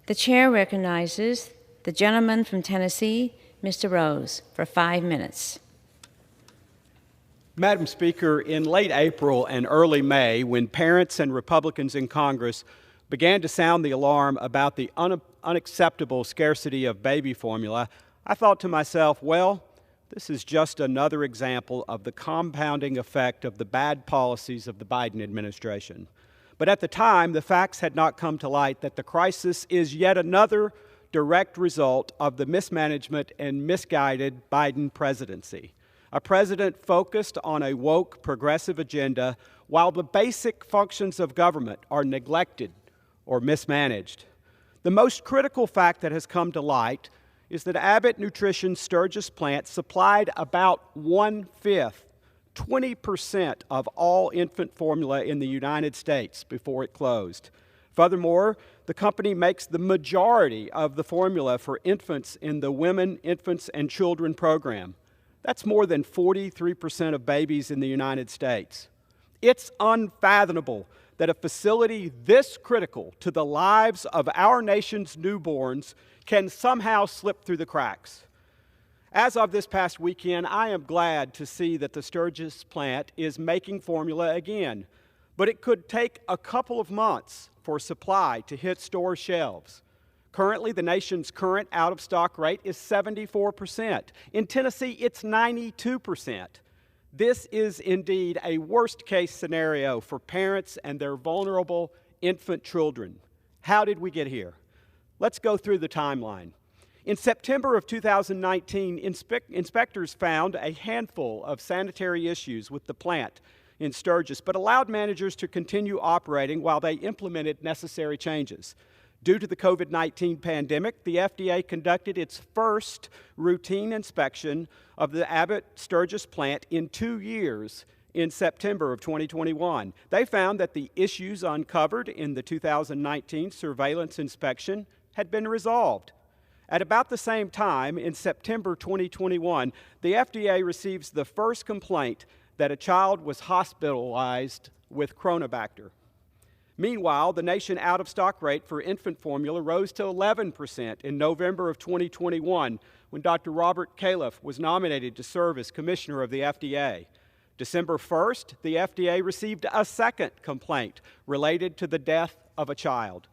The chair recognizes the gentleman from Tennessee, Mr. Rose, for 5 minutes. Madam Speaker, in late April and early May, when parents and Republicans in Congress began to sound the alarm about the unacceptable scarcity of baby formula, I thought to myself, well, this is just another example of the compounding effect of the bad policies of the Biden administration. But at the time, the facts had not come to light that the crisis is yet another direct result of the mismanagement and misguided Biden presidency. A president focused on a woke, progressive agenda while the basic functions of government are neglected or mismanaged. The most critical fact that has come to light is that Abbott Nutrition's Sturgis plant supplied about 1/5, 20% of all infant formula in the United States before it closed. Furthermore, the company makes the majority of the formula for infants in the Women, Infants, and Children program. That's more than 43% of babies in the United States. It's unfathomable that a facility this critical to the lives of our nation's newborns can somehow slip through the cracks. As of this past weekend, I am glad to see that the Sturgis plant is making formula again, but it could take a couple of months for supply to hit store shelves. Currently, the nation's current out-of-stock rate is 74%. In Tennessee, it's 92%. This is indeed a worst-case scenario for parents and their vulnerable infant children. How did we get here? Let's go through the timeline. In September of 2019, inspectors found a handful of sanitary issues with the plant in Sturgis, but allowed managers to continue operating while they implemented necessary changes. Due to the COVID-19 pandemic, the FDA conducted its first routine inspection of the Abbott Sturgis plant in 2 years in September of 2021. They found that the issues uncovered in the 2019 surveillance inspection had been resolved. At about the same time, in September 2021, the FDA receives the first complaint that a child was hospitalized with Cronobacter. Meanwhile, the nation out-of-stock rate for infant formula rose to 11% in November of 2021 when Dr. Robert Califf was nominated to serve as commissioner of the FDA. December 1st, the FDA received a second complaint related to the death of a child.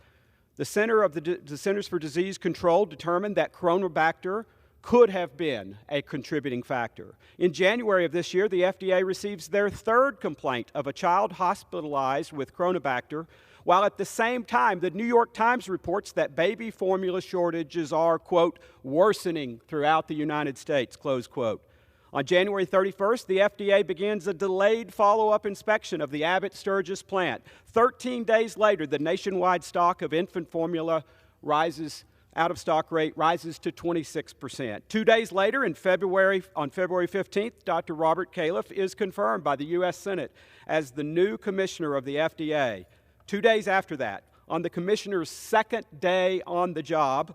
The Centers for Disease Control determined that Cronobacter could have been a contributing factor. In January of this year, the FDA receives their third complaint of a child hospitalized with Cronobacter, while at the same time, the New York Times reports that baby formula shortages are, quote, worsening throughout the United States, close quote. On January 31st, the FDA begins a delayed follow-up inspection of the Abbott Sturgis plant. 13 days later, the nationwide stock of infant formula out-of-stock rate rises to 26%. 2 days later, on February 15th, Dr. Robert Califf is confirmed by the U.S. Senate as the new commissioner of the FDA. 2 days after that, on the commissioner's second day on the job,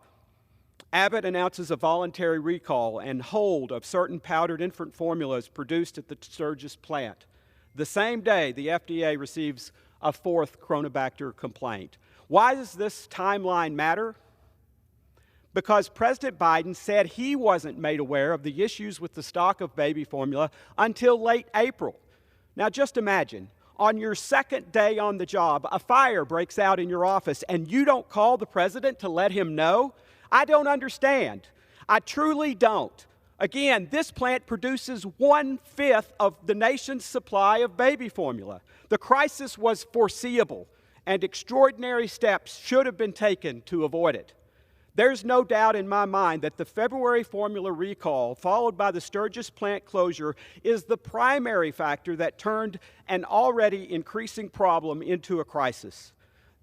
Abbott announces a voluntary recall and hold of certain powdered infant formulas produced at the Sturgis plant. The same day, the FDA receives a fourth Cronobacter complaint. Why does this timeline matter? Because President Biden said he wasn't made aware of the issues with the stock of baby formula until late April. Now just imagine, on your second day on the job, a fire breaks out in your office and you don't call the president to let him know? I don't understand. I truly don't. Again, this plant produces 1/5 of the nation's supply of baby formula. The crisis was foreseeable and extraordinary steps should have been taken to avoid it. There's no doubt in my mind that the February formula recall, followed by the Sturgis plant closure, is the primary factor that turned an already increasing problem into a crisis.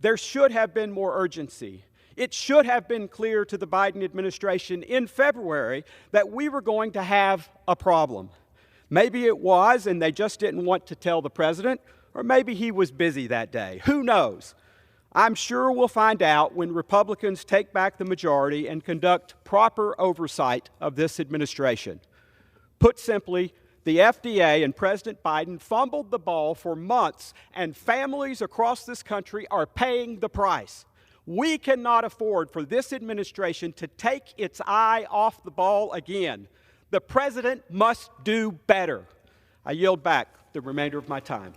There should have been more urgency. It should have been clear to the Biden administration in February that we were going to have a problem. Maybe it was, and they just didn't want to tell the president, or maybe he was busy that day. Who knows? I'm sure we'll find out when Republicans take back the majority and conduct proper oversight of this administration. Put simply, the FDA and President Biden fumbled the ball for months, and families across this country are paying the price. We cannot afford for this administration to take its eye off the ball again. The president must do better. I yield back the remainder of my time.